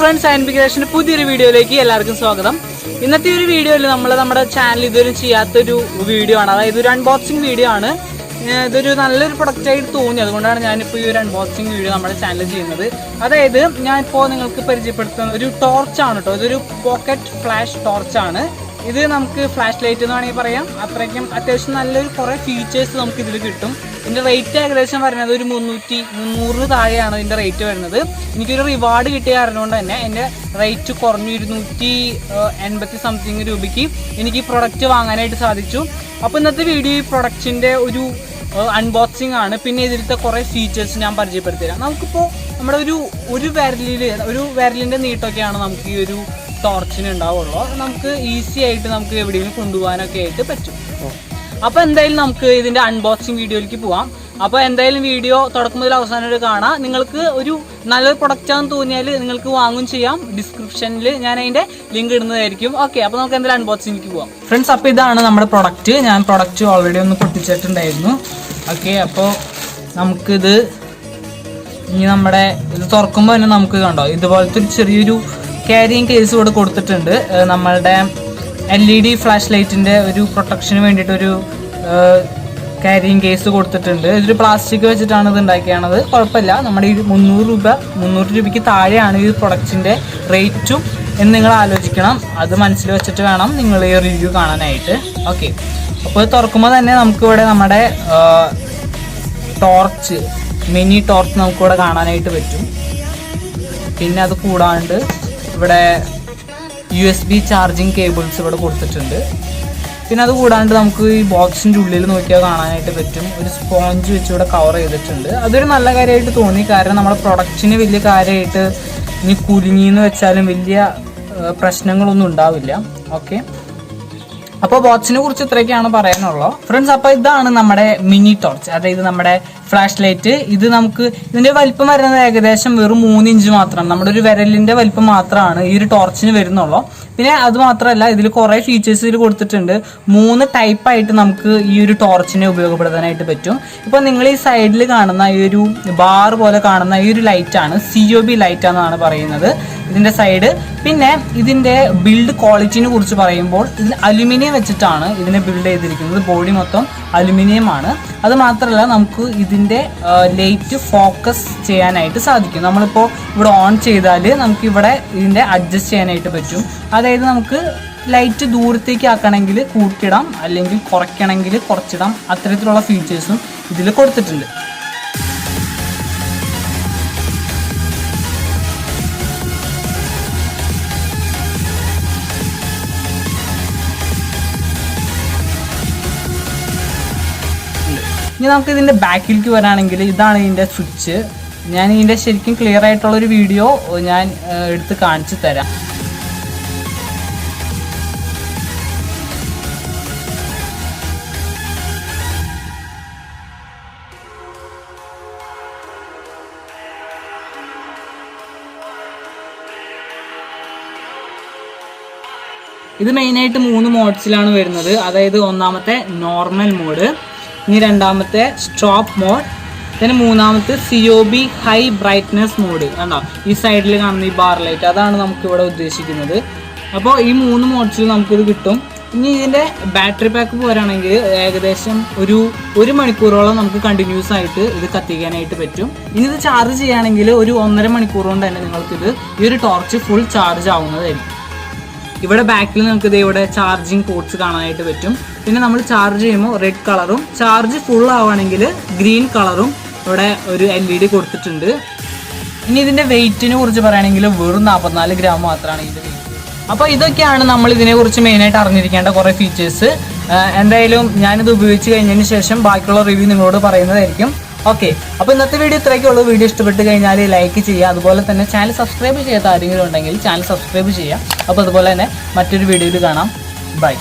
friends, ANB പുതിയൊരു വീഡിയോയിലേക്ക് എല്ലാവർക്കും സ്വാഗതം. ഇന്നത്തെ ഒരു വീഡിയോയിൽ നമ്മൾ നമ്മുടെ ചാനൽ ഇതുവരെ ചെയ്യാത്തൊരു വീഡിയോ ആണ്. അതായത് ഒരു അൺബോക്സിംഗ് വീഡിയോ ആണ്. ഇതൊരു നല്ലൊരു പ്രൊഡക്റ്റ് ആയിട്ട് തോന്നി, അതുകൊണ്ടാണ് ഞാനിപ്പോൾ ഈ ഒരു അൺബോക്സിംഗ് വീഡിയോ നമ്മുടെ ചാനലിൽ ചെയ്യുന്നത്. അതായത് ഞാനിപ്പോൾ നിങ്ങൾക്ക് പരിചയപ്പെടുത്തുന്ന ഒരു ടോർച്ചാണ് കേട്ടോ. ഇതൊരു പോക്കറ്റ് ഫ്ലാഷ് ടോർച്ചാണ്. ഇത് നമുക്ക് ഫ്ലാഷ് ലൈറ്റ് എന്ന് വേണമെങ്കിൽ പറയാം. അത്രയ്ക്കും അത്യാവശ്യം നല്ലൊരു കുറേ ഫീച്ചേഴ്സ് നമുക്ക് ഇതിൽ കിട്ടും. ഇതിൻ്റെ റേറ്റ് ഏകദേശം വരുന്നത് ഒരു 300 താഴെയാണ് ഇതിൻ്റെ റേറ്റ് വരുന്നത്. എനിക്കൊരു റിവാർഡ് കിട്ടിയ കാരണം കൊണ്ട് തന്നെ എൻ്റെ റേറ്റ് കുറഞ്ഞു 280 സംതിങ് രൂപയ്ക്ക് എനിക്ക് ഈ പ്രൊഡക്റ്റ് വാങ്ങാനായിട്ട് സാധിച്ചു. അപ്പോൾ ഇന്നത്തെ വീഡിയോ ഈ പ്രൊഡക്റ്റിൻ്റെ ഒരു അൺബോക്സിംഗ് ആണ്. പിന്നെ ഇതിലത്തെ കുറേ ഫീച്ചേഴ്സ് ഞാൻ പരിചയപ്പെടുത്തി തരാം. നമുക്കിപ്പോൾ നമ്മുടെ ഒരു വിരലിൻ്റെ നീട്ടമൊക്കെയാണ് നമുക്ക് ഈ ഒരു ടോർച്ചിന് ഉണ്ടാവുള്ളൂ. നമുക്ക് ഈസി ആയിട്ട് നമുക്ക് എവിടെയെങ്കിലും കൊണ്ടുപോകാനൊക്കെ ആയിട്ട് പറ്റും. അപ്പോൾ എന്തായാലും നമുക്ക് ഇതിൻ്റെ അൺബോക്സിങ് വീഡിയോയിലേക്ക് പോവാം. അപ്പോൾ എന്തായാലും വീഡിയോ തുടക്കം മുതൽ അവസാനം വരെ കാണാം. നിങ്ങൾക്ക് ഒരു നല്ലൊരു പ്രൊഡക്റ്റാണെന്ന് തോന്നിയാൽ നിങ്ങൾക്ക് വാങ്ങും ചെയ്യാം. ഡിസ്ക്രിപ്ഷനിൽ ഞാൻ അതിൻ്റെ ലിങ്ക് ഇടുന്നതായിരിക്കും. ഓക്കെ, അപ്പോൾ നമുക്ക് എന്തായാലും അൺബോക്സിങ്ങിലേക്ക് പോവാം ഫ്രണ്ട്സ്. അപ്പോൾ ഇതാണ് നമ്മുടെ പ്രൊഡക്റ്റ്. ഞാൻ പ്രൊഡക്റ്റ് ഓൾറെഡി ഒന്ന് പൊട്ടിച്ചിട്ടുണ്ടായിരുന്നു. ഓക്കെ, അപ്പോൾ നമുക്കിത് ഇനി നമ്മുടെ ഇത് തുറക്കുമ്പോൾ തന്നെ നമുക്ക് കണ്ടോ ഇതുപോലത്തെ ഒരു ചെറിയൊരു ക്യാരിയിങ് കേസ് ഇവിടെ കൊടുത്തിട്ടുണ്ട്. നമ്മളുടെ LED ഫ്ലാഷ് ലൈറ്റിൻ്റെ ഒരു പ്രൊട്ടക്ഷന് വേണ്ടിയിട്ടൊരു ക്യാരിയിങ് കേസ് കൊടുത്തിട്ടുണ്ട്. ഇതൊരു പ്ലാസ്റ്റിക് വെച്ചിട്ടാണ് ഇത് ഉണ്ടാക്കിയാണത്. കുഴപ്പമില്ല. നമ്മുടെ ഈ 300 രൂപയ്ക്ക് താഴെയാണ് ഈ പ്രൊഡക്റ്റിൻ്റെ റേറ്റും എന്ന് നിങ്ങൾ ആലോചിക്കണം. അത് മനസ്സിൽ വെച്ചിട്ട് വേണം നിങ്ങൾ ഈ റിവ്യൂ കാണാനായിട്ട്. ഓക്കെ, അപ്പോൾ തുറക്കുമ്പോൾ തന്നെ നമുക്കിവിടെ നമ്മുടെ ടോർച്ച്, മിനി ടോർച്ച് നമുക്കിവിടെ കാണാനായിട്ട് പറ്റും. പിന്നെ അത് കൂടാണ്ട് ഇവിടെ USB ചാർജിങ് കേബിൾസ് ഇവിടെ കൊടുത്തിട്ടുണ്ട്. പിന്നെ അത് കൂടാണ്ട് നമുക്ക് ഈ ബോക്സിൻ്റെ ഉള്ളിൽ നോക്കിയാൽ കാണാനായിട്ട് പറ്റും. ഒരു സ്പോഞ്ച് വെച്ച് ഇവിടെ കവർ ചെയ്തിട്ടുണ്ട്. അതൊരു നല്ല കാര്യമായിട്ട് തോന്നി. കാരണം നമ്മുടെ പ്രൊഡക്റ്റിന് വലിയ കാര്യമായിട്ട് ഇനി കുലുങ്ങിന്ന് വെച്ചാലും വലിയ പ്രശ്നങ്ങളൊന്നും ഉണ്ടാവില്ല. ഓക്കെ, അപ്പോൾ ബോക്സിനെ കുറിച്ച് ഇത്രയൊക്കെയാണ് പറയാനുള്ളത് ഫ്രണ്ട്സ്. അപ്പോൾ ഇതാണ് നമ്മുടെ മിനി ടോർച്ച്, അതായത് നമ്മുടെ ഫ്ലാഷ് ലൈറ്റ്. ഇത് നമുക്ക് ഇതിന്റെ വലിപ്പം വരുന്നത് ഏകദേശം വെറും 3 ഇഞ്ച് മാത്രമാണ്. നമ്മുടെ ഒരു വിരലിന്റെ വലിപ്പം മാത്രമാണ് ഈ ഒരു ടോർച്ചിന് വരുന്നുള്ളൂ. പിന്നെ അത് മാത്രമല്ല, ഇതിൽ കുറേ ഫീച്ചേഴ്സ് ഇതിൽ കൊടുത്തിട്ടുണ്ട്. 3 ടൈപ്പായിട്ട് നമുക്ക് ഈ ഒരു ടോർച്ചിനെ ഉപയോഗപ്പെടുത്താനായിട്ട് പറ്റും. ഇപ്പോൾ നിങ്ങൾ ഈ സൈഡിൽ കാണുന്ന ഈ ഒരു ബാർ പോലെ കാണുന്ന ഈ ഒരു ലൈറ്റാണ് COB ലൈറ്റ് എന്നാണ് പറയുന്നത് ഇതിന്റെ സൈഡ്. പിന്നെ ഇതിന്റെ ബിൽഡ് ക്വാളിറ്റിനെ കുറിച്ച് പറയുമ്പോൾ ഇതിൽ അലുമിനിയം വെച്ചിട്ടാണ് ഇതിനെ ബിൽഡ് ചെയ്തിരിക്കുന്നത്. ബോഡി മൊത്തം അലുമിനിയം ആണ്. അത് മാത്രമല്ല, നമുക്ക് ഇതിന്റെ ലൈറ്റ് ഫോക്കസ് ചെയ്യാനായിട്ട് സാധിക്കും. നമ്മളിപ്പോൾ ഇവിടെ ഓൺ ചെയ്താൽ നമുക്ക് ഇവിടെ ഇതിന്റെ അഡ്ജസ്റ്റ് ചെയ്യാനായിട്ട് പറ്റും. അതായത് നമുക്ക് ലൈറ്റ് ദൂരത്തേക്ക് ആക്കണമെങ്കിൽ കൂട്ടിയിടാം, അല്ലെങ്കിൽ കുറയ്ക്കണമെങ്കിൽ കുറച്ചിടാം. അത്തരത്തിലുള്ള ഫീച്ചേഴ്സും ഇതിൽ കൊടുത്തിട്ടുണ്ട്. ഇനി നമുക്ക് ഇതിൻ്റെ ബാക്കിലേക്ക് വരാണെങ്കിൽ ഇതാണ് ഇതിൻ്റെ സ്വിച്ച്. ഞാൻ ഇതിൻ്റെ ശരിക്കും ക്ലിയർ ആയിട്ടുള്ളൊരു വീഡിയോ ഞാൻ എടുത്ത് കാണിച്ചു തരാം. ഇത് മെയിനായിട്ട് 3 മോഡ്സിലാണ് വരുന്നത്. അതായത് ഒന്നാമത്തെ നോർമൽ മോഡ്, ഇനി രണ്ടാമത്തെ സ്ട്രോപ്പ് മോഡ്, പിന്നെ മൂന്നാമത്തെ COB ഹൈ ബ്രൈറ്റ്നെസ് മോഡ്. കണ്ടോ ഈ സൈഡിൽ കാണുന്ന ഈ ബാർ ലൈറ്റ്, അതാണ് നമുക്കിവിടെ ഉദ്ദേശിക്കുന്നത്. അപ്പോൾ ഈ 3 മോഡ്സിൽ നമുക്കിത് കിട്ടും. ഇനി ഇതിൻ്റെ ബാറ്ററി ബാക്ക് പോരാണെങ്കിൽ ഏകദേശം ഒരു മണിക്കൂറോളം നമുക്ക് കണ്ടിന്യൂസ് ആയിട്ട് ഇത് കത്തിക്കാനായിട്ട് പറ്റും. ഇനി ഇത് ചാർജ് ചെയ്യുകയാണെങ്കിൽ ഒരു 1.5 മണിക്കൂർ കൊണ്ട് തന്നെ നിങ്ങൾക്കിത് ഈ ഒരു ടോർച്ച് ഫുൾ ചാർജ് ആവുന്നതായിരിക്കും. ഇവിടെ ബാക്കിൽ നമുക്ക് ഇവിടെ ചാർജിങ് പോർട്സ് കാണാനായിട്ട് പറ്റും. പിന്നെ നമ്മൾ ചാർജ് ചെയ്യുമ്പോൾ റെഡ് കളറും, ചാർജ് ഫുൾ ആവുകയാണെങ്കിൽ ഗ്രീൻ കളറും ഇവിടെ ഒരു LED കൊടുത്തിട്ടുണ്ട്. ഇനി ഇതിൻ്റെ വെയിറ്റിനെ കുറിച്ച് പറയുകയാണെങ്കിൽ വെറും 44 ഗ്രാം മാത്രമാണ് ഇതിൻ്റെ വെയിറ്റ്. അപ്പോൾ ഇതൊക്കെയാണ് നമ്മൾ ഇതിനെക്കുറിച്ച് മെയിനായിട്ട് അറിഞ്ഞിരിക്കേണ്ട കുറേ ഫീച്ചേഴ്സ്. എന്തായാലും ഞാനിത് ഉപയോഗിച്ച് കഴിഞ്ഞതിന് ശേഷം ബാക്കിയുള്ള റിവ്യൂ നിങ്ങളോട് പറയുന്നതായിരിക്കും. ഓക്കെ, അപ്പോൾ ഇന്നത്തെ വീഡിയോ ഇത്രയൊക്കെ ഉള്ളൂ. വീഡിയോ ഇഷ്ടപ്പെട്ട് കഴിഞ്ഞാൽ ലൈക്ക് ചെയ്യുക. അതുപോലെ തന്നെ ചാനൽ സബ്സ്ക്രൈബ് ചെയ്യാത്ത ആരെങ്കിലും ഉണ്ടെങ്കിൽ ചാനൽ സബ്സ്ക്രൈബ് ചെയ്യുക. അപ്പോൾ അതുപോലെ തന്നെ മറ്റൊരു വീഡിയോയിൽ കാണാം. ബൈ.